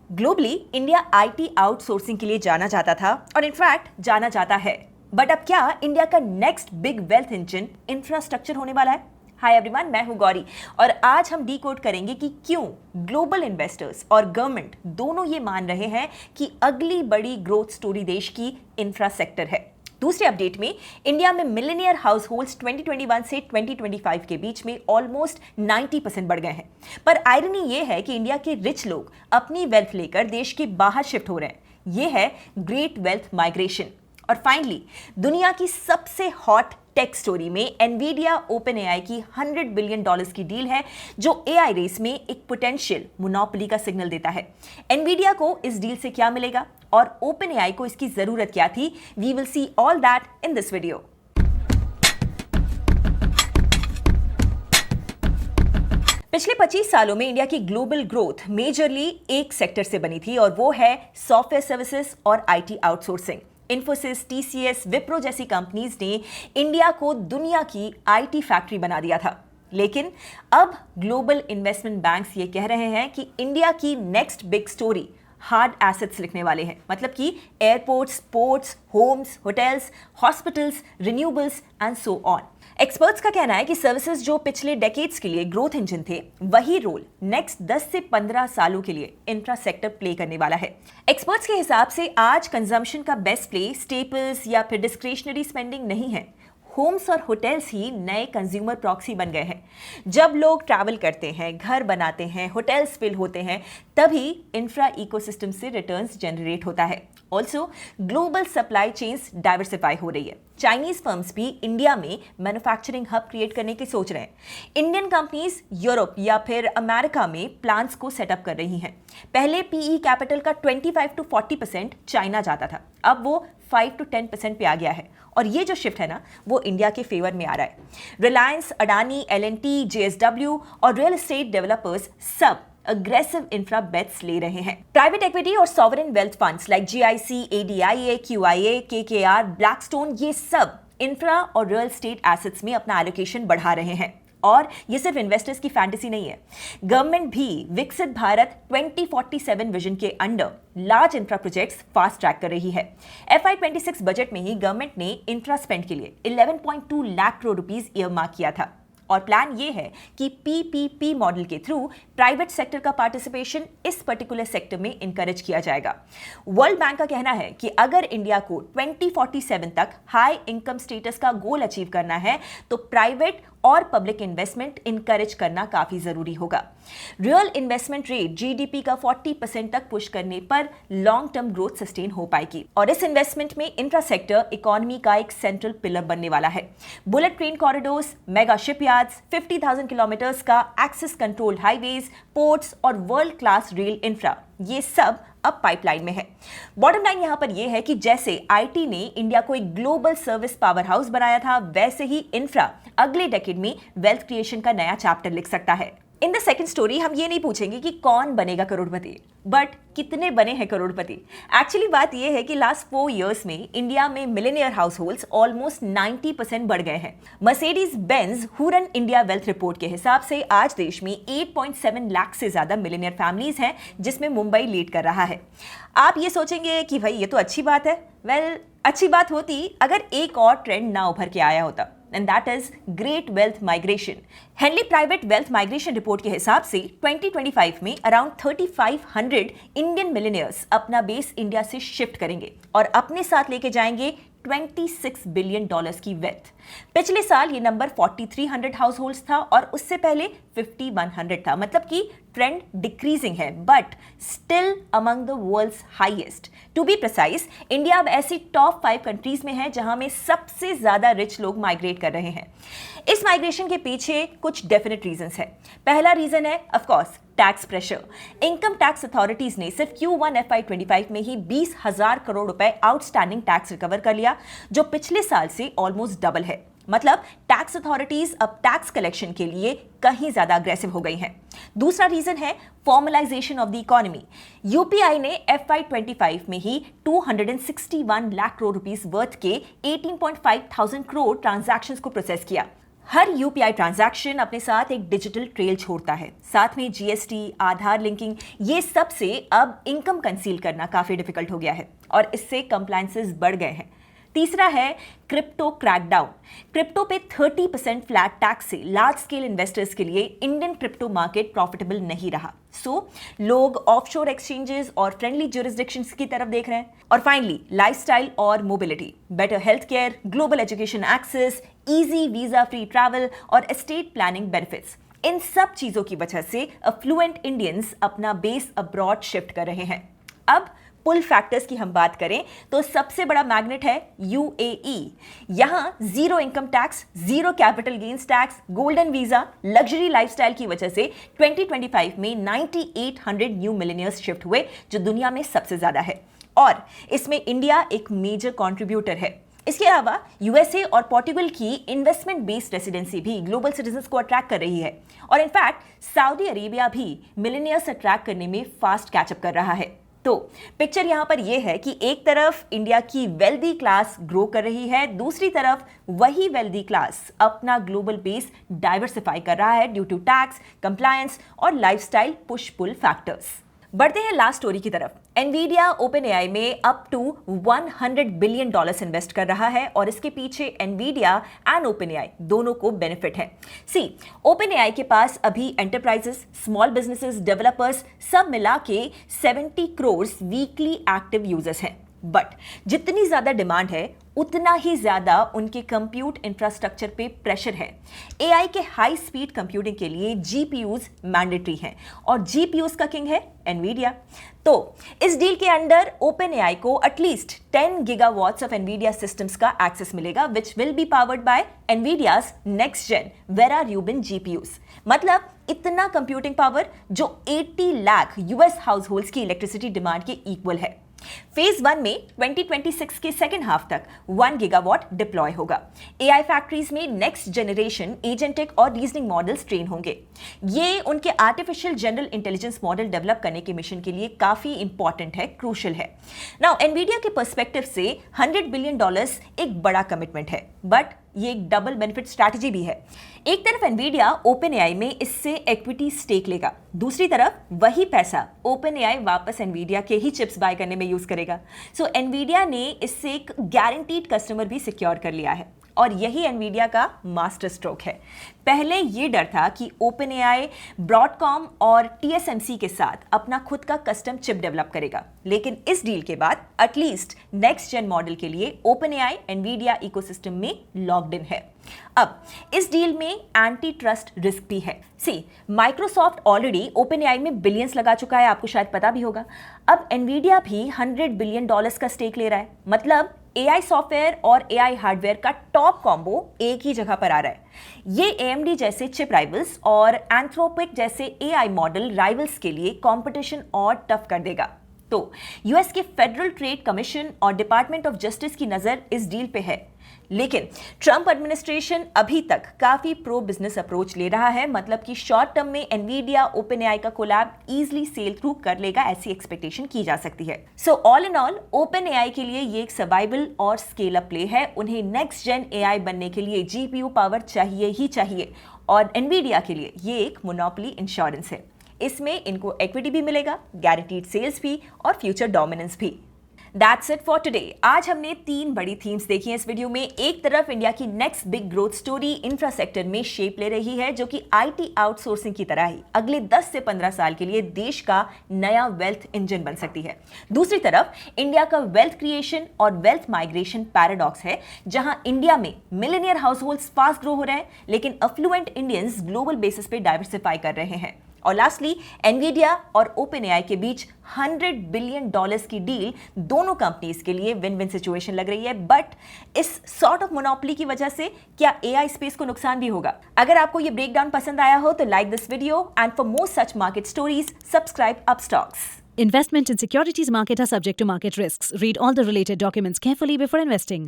Globally India IT outsourcing के लिए जाना जाता था और इनफैक्ट जाना जाता है। बट अब क्या इंडिया का next big wealth engine infrastructure होने वाला है? हाय एवरीवन, मैं हूं गौरी और आज हम डीकोड करेंगे कि क्यों ग्लोबल इन्वेस्टर्स और गवर्नमेंट दोनों ये मान रहे हैं कि अगली बड़ी ग्रोथ स्टोरी देश की इंफ्रास्ट्रक्चर है। दूसरे अपडेट में इंडिया में मिलेनियर हाउस होल्ड्स 2021 से 2025 के बीच में ऑलमोस्ट 90% बढ़ गए हैं। पर आयरनी ये है कि इंडिया के रिच लोग अपनी वेल्थ लेकर देश के बाहर शिफ्ट हो रहे हैं। ये है ग्रेट वेल्थ माइग्रेशन। और फाइनली दुनिया की सबसे हॉट टेक स्टोरी में एनवीडिया ओपन एआई की $100 बिलियन की डील है, जो एआई रेस में एक पोटेंशियल मोनोपोली का सिग्नल देता है। एनवीडिया को इस डील से क्या मिलेगा और ओपन एआई को इसकी जरूरत क्या थी? We will see all that in this video. पिछले 25 सालों में इंडिया की ग्लोबल ग्रोथ मेजरली एक सेक्टर से बनी थी और वो है सॉफ्टवेयर सर्विसेज और IT outsourcing. Infosys, TCS, Wipro जैसी कंपनीज ने इंडिया को दुनिया की आईटी फैक्ट्री बना दिया था। लेकिन अब ग्लोबल इन्वेस्टमेंट बैंक्स ये कह रहे हैं कि इंडिया की next big story hard assets लिखने वाले हैं। मतलब कि airports, ports, homes, hotels, hospitals, renewables and so on. Experts का कहना है कि सर्विसेज जो पिछले डेकेड्स के लिए ग्रोथ इंजन थे, वही रोल नेक्स्ट 10 से 15 सालों के लिए इंफ्रा सेक्टर प्ले करने वाला है। एक्सपर्ट्स के हिसाब से आज कंजम्पशन का बेस्ट प्ले स्टेपल्स या फिर डिस्क्रिशनरी स्पेंडिंग नहीं है। होम्स और होटल्स ही नए कंज्यूमर प्रॉक्सी बन गए हैं। जब लोग ट्रैवल करते हैं, घर बनाते हैं, होटल्स फिल होते हैं, तभी इंफ्रा इकोसिस्टम से रिटर्न्स जनरेट होता है। Also global supply chains diversify हो रही है। चाइनीज फर्म्स भी इंडिया में मैन्युफैक्चरिंग हब क्रिएट करने की सोच रहे हैं। इंडियन कंपनीज यूरोप या फिर अमेरिका में प्लांट्स को सेटअप कर रही हैं। पहले पीई कैपिटल का 25 to 40% चाइना जाता था, अब वो 5 to 10% पे आ गया है। और ये जो शिफ्ट है ना, वो इंडिया के फेवर में आ रहा है। रिलायंस, अडानी, एल&टी, जेएसडब्ल्यू और रियल एस्टेट डेवलपर्स सब अग्रेसिव इंफ्रा बेट्स ले रहे हैं। प्राइवेट इक्विटी और sovereign wealth funds like GIC, ADIA, QIA, KKR, Blackstone, ये सब इंफ्रा और रियल एस्टेट एसेट्स में अपना एलोकेशन बढ़ा रहे हैं। और ये सिर्फ इन्वेस्टर्स की फैंटेसी नहीं है। गवर्नमेंट भी विकसित भारत 2047 विजन के under large infra projects fast track कर रही है। FY26 बजट में ही गवर्नमेंट ने इंफ्रा स्पेंड के लिए 11.2 लाख करोड़ रुपीस ईयरमार्क किया था। और प्लान ये है कि पीपीपी मॉडल के थ्रू प्राइवेट सेक्टर का पार्टिसिपेशन इस पर्टिकुलर सेक्टर में इंकरेज किया जाएगा। वर्ल्ड बैंक का कहना है कि अगर इंडिया को 2047 तक हाई इनकम स्टेटस का गोल अचीव करना है, तो प्राइवेट और पब्लिक इन्वेस्टमेंट इंकरेज करना काफी जरूरी होगा। रियल इन्वेस्टमेंट रेट जीडीपी का 40% तक पुश करने पर लॉन्ग टर्म ग्रोथ सस्टेन हो पाएगी। और इस इन्वेस्टमेंट में इंफ्रा सेक्टर इकोनॉमी का एक सेंट्रल पिलर बनने वाला है। Bullet train corridors, mega shipyards, 50,000 kilometres का एक्सेस कंट्रोल्ड हाईवेज, पोर्ट्स और वर्ल्ड क्लास रेल इंफ्रा, ये सब अब पाइपलाइन में है। बॉटम लाइन यहां पर यह है कि जैसे आईटी ने इंडिया को एक ग्लोबल सर्विस पावर हाउस बनाया था, वैसे ही इंफ्रा अगले डेकेड में वेल्थ क्रिएशन का नया चैप्टर लिख सकता है। इन द सेकंड स्टोरी हम ये नहीं पूछेंगे कि कौन बनेगा करोड़पति, बट कितने बने हैं करोड़पति। एक्चुअली बात यह है कि लास्ट 4 इयर्स में इंडिया में मिलेनियर हाउस होल्ड्स ऑलमोस्ट 90% बढ़ गए हैं। Mercedes Benz who run India wealth report के हिसाब से आज देश में 8.7 लाख से ज्यादा मिलेनियर फैमिलीज हैं, जिसमें मुंबई लीड कर रहा है। आप ये सोचेंगे कि भाई ये तो अच्छी बात है। वेल, अच्छी बात होती अगर एक और ट्रेंड ना उभर के आया होता, and that is great wealth migration. Henley private wealth migration report के हिसाब से 2025 में अराउंड 3500 इंडियन मिलियनियर्स अपना बेस इंडिया से शिफ्ट करेंगे और अपने साथ लेके जाएंगे $26 बिलियन की वेल्थ। पिछले साल ये नंबर 4300 हाउस होल्ड्स था और उससे पहले 5100 था। मतलब कि ट्रेंड डिक्रीजिंग है, but still among the world's highest. To be precise, India अब ऐसी टॉप 5 कंट्रीज में है जहां में सबसे ज्यादा रिच लोग माइग्रेट कर रहे हैं। इस माइग्रेशन के पीछे कुछ डेफिनेट रीजंस है। पहला रीजन है of course tax pressure. Income tax authorities ने सिर्फ Q1 FY25 में ही 20,000 करोड़ रुपए आउटस्टैंडिंग टैक्स रिकवर कर लिया, जो पिछले साल से ऑलमोस्ट डबल है। मतलब टैक्स अथॉरिटीज अब टैक्स कलेक्शन के लिए कहीं ज्यादा अग्रेसिव हो गई हैं। दूसरा रीजन है formalisation of the economy. UPI ने FY25 में ही 261 लाख करोड़ रुपीस वर्थ के 18.5 थाउजेंड करोड़ ट्रांजैक्शंस को प्रोसेस किया। हर यूपीआई ट्रांजैक्शन अपने साथ एक डिजिटल ट्रेल छोड़ता है। साथ में जीएसटी, आधार लिंकिंग, ये सब से अब इनकम कंसील करना काफी डिफिकल्ट हो गया है और इससे कंप्लायंसेस बढ़ गए हैं। तीसरा है क्रिप्टो क्रैकडाउन। क्रिप्टो पे 30% फ्लैट टैक्स से लार्ज स्केल इन्वेस्टर्स के लिए इंडियन क्रिप्टो मार्केट प्रॉफिटेबल नहीं रहा। सो लोग ऑफशोर एक्सचेंजेस और फ्रेंडली ज्यूरिसडिक्शंस की तरफ देख रहे हैं। और फाइनली लाइफस्टाइल और mobility, better health care, global education access, easy visa free travel और एस्टेट प्लानिंग बेनिफिट्स, इन सब चीजों की वजह से अफ्लुएंट इंडियंस अपना बेस अब्रॉड शिफ्ट कर रहे हैं। अब पुल फैक्टर्स की हम बात करें तो सबसे बड़ा मैग्नेट है यूएई। यहां zero income tax, zero capital gains tax, golden visa, luxury lifestyle की वजह से 2025 में 9800 न्यू मिलेनियर्स शिफ्ट हुए, जो दुनिया में सबसे ज्यादा है। और इसमें इंडिया एक मेजर कंट्रीब्यूटर है। इसके अलावा यूएसए और पोर्टुगल की इन्वेस्टमेंट बेस्ड रेसिडेंसी भी ग्लोबल सिटीजन्स को अट्रैक्ट कर रही है। और इनफैक्ट सऊदी अरेबिया भी मिलेनियर्स अट्रैक्ट करने में फास्ट कैचअप कर रहा है। तो पिक्चर यहां पर यह है कि एक तरफ इंडिया की वेल्दी क्लास ग्रो कर रही है, दूसरी तरफ वही वेल्दी क्लास अपना ग्लोबल बेस डाइवर्सिफाई कर रहा है ड्यू टू टैक्स, कंप्लायंस और लाइफस्टाइल पुश पुल फैक्टर्स। बढ़ते हैं लास्ट स्टोरी की तरफ। एनवीडिया ओपनएआई में अप टू $100 बिलियन इन्वेस्ट कर रहा है और इसके पीछे एनवीडिया एंड ओपनएआई दोनों को बेनिफिट है। सी, ओपनएआई के पास अभी एंटरप्राइजेस, स्मॉल बिजनेसेस, डेवलपर्स सब मिला के 70 करोड़ वीकली एक्टिव यूजर्स हैं। बट जितनी ज्यादा डिमांड है उतना ही ज्यादा उनके कंप्यूट इंफ्रास्ट्रक्चर पे प्रेशर है। एआई के हाई स्पीड कंप्यूटिंग के लिए जीपीयूज मैंडेटरी हैं और जीपीयूज का किंग है एनवीडिया। तो इस डील के अंडर ओपनएआई को at least 10 gigawatts of Nvidia systems का एक्सेस मिलेगा, which will be powered by Nvidia's next gen Vera Rubin GPUs. मतलब इतना कंप्यूटिंग पावर जो 80 लाख यूएस हाउस होल्ड्स की इलेक्ट्रिसिटी डिमांड के इक्वल है। फेज 1 में 2026 के सेकेंड हाफ तक 1 गीगावाट डिप्लॉय होगा। एआई फैक्ट्रीज में नेक्स्ट जनरेशन एजेंटिक और रीजनिंग मॉडल्स ट्रेन होंगे। ये उनके artificial general intelligence model develop करने के मिशन के लिए काफी इंपॉर्टेंट है, क्रूशियल है। नाउ एनवीडिया के पर्सपेक्टिव से $100 बिलियन एक बड़ा कमिटमेंट है, बट ये एक डबल बेनिफिट स्ट्रैटेजी भी है। एक तरफ एनवीडिया ओपनएआई में इससे इक्विटी स्टेक लेगा, दूसरी तरफ वही पैसा ओपनएआई वापस एनवीडिया के ही चिप्स बाय करने में यूज करेगा। सो एनवीडिया ने इससे एक गारंटीड कस्टमर भी सिक्योर कर लिया है और यही एनवीडिया का मास्टर स्ट्रोक है। पहले ये डर था कि ओपनएआई ब्रॉडकॉम और टीएसएमसी के साथ अपना खुद का कस्टम चिप डेवलप करेगा, लेकिन इस डील के बाद एटलीस्ट नेक्स्ट जेन मॉडल के लिए ओपनएआई एनवीडिया इकोसिस्टम में लॉक्ड इन है। अब इस डील में एंटी ट्रस्ट रिस्क भी है। सी, माइक्रोसॉफ्ट ऑलरेडी ओपनएआई में बिलियंस लगा चुका है, आपको शायद पता भी होगा। अब एनवीडिया भी $100 बिलियन का स्टेक ले रहा है। मतलब एआई सॉफ्टवेयर और एआई हार्डवेयर का टॉप कॉम्बो एक ही जगह पर आ रहा है। ये एएमडी जैसे चिप राइवल्स और एंथ्रोपिक जैसे एआई मॉडल राइवल्स के लिए कंपटीशन और टफ कर देगा। तो यूएस के फेडरल ट्रेड कमीशन और डिपार्टमेंट ऑफ जस्टिस की नजर इस डील पे है, लेकिन ट्रंप एडमिनिस्ट्रेशन अभी तक काफी प्रो बिजनेस अप्रोच ले रहा है। मतलब कि शॉर्ट टर्म में एनवीडिया ओपनएआई का कोलैब इजीली सेल थ्रू कर लेगा, ऐसी एक्सपेक्टेशन की जा सकती है। So all in all OpenAI के लिए ये एक सर्वाइवल और स्केल अप प्ले है। उन्हें नेक्स्ट जेन एआई बनने के लिए जीपीयू पावर चाहिए ही चाहिए और एनवीडिया के लिए ये एक मोनोपोली इंश्योरेंस है। इसमें इनको इक्विटी भी मिलेगा, गारंटीड सेल्स भी और फ्यूचर डोमिनेंस भी। That's it for today। आज हमने 3 बड़ी थीम्स देखी हैं इस वीडियो में। एक तरफ इंडिया की next big growth story infra sector में शेप ले रही है, जो कि आईटी आउटसोर्सिंग की तरह ही अगले 10 से 15 साल के लिए देश का नया वेल्थ इंजन बन सकती है। दूसरी तरफ इंडिया का वेल्थ क्रिएशन और वेल्थ माइग्रेशन पैराडॉक्स है, जहां इंडिया में Millionaire house holds fast grow हो रहे हैं, लेकिन अफ्लुएंट इंडियंस ग्लोबल बेसिस पे डाइवर्सिफाई कर रहे हैं। और लास्टली एनवीडिया और ओपनएआई के बीच $100 बिलियन की डील दोनों कंपनीज के लिए विन विन सिचुएशन लग रही है। बट इस सॉर्ट ऑफ मोनोपोली की वजह से क्या एआई स्पेस को नुकसान भी होगा? अगर आपको ये ब्रेकडाउन पसंद आया हो तो like this video and for more such market stories subscribe Upstox. Investment in securities market are subject to market risks. Read all the related documents carefully before investing.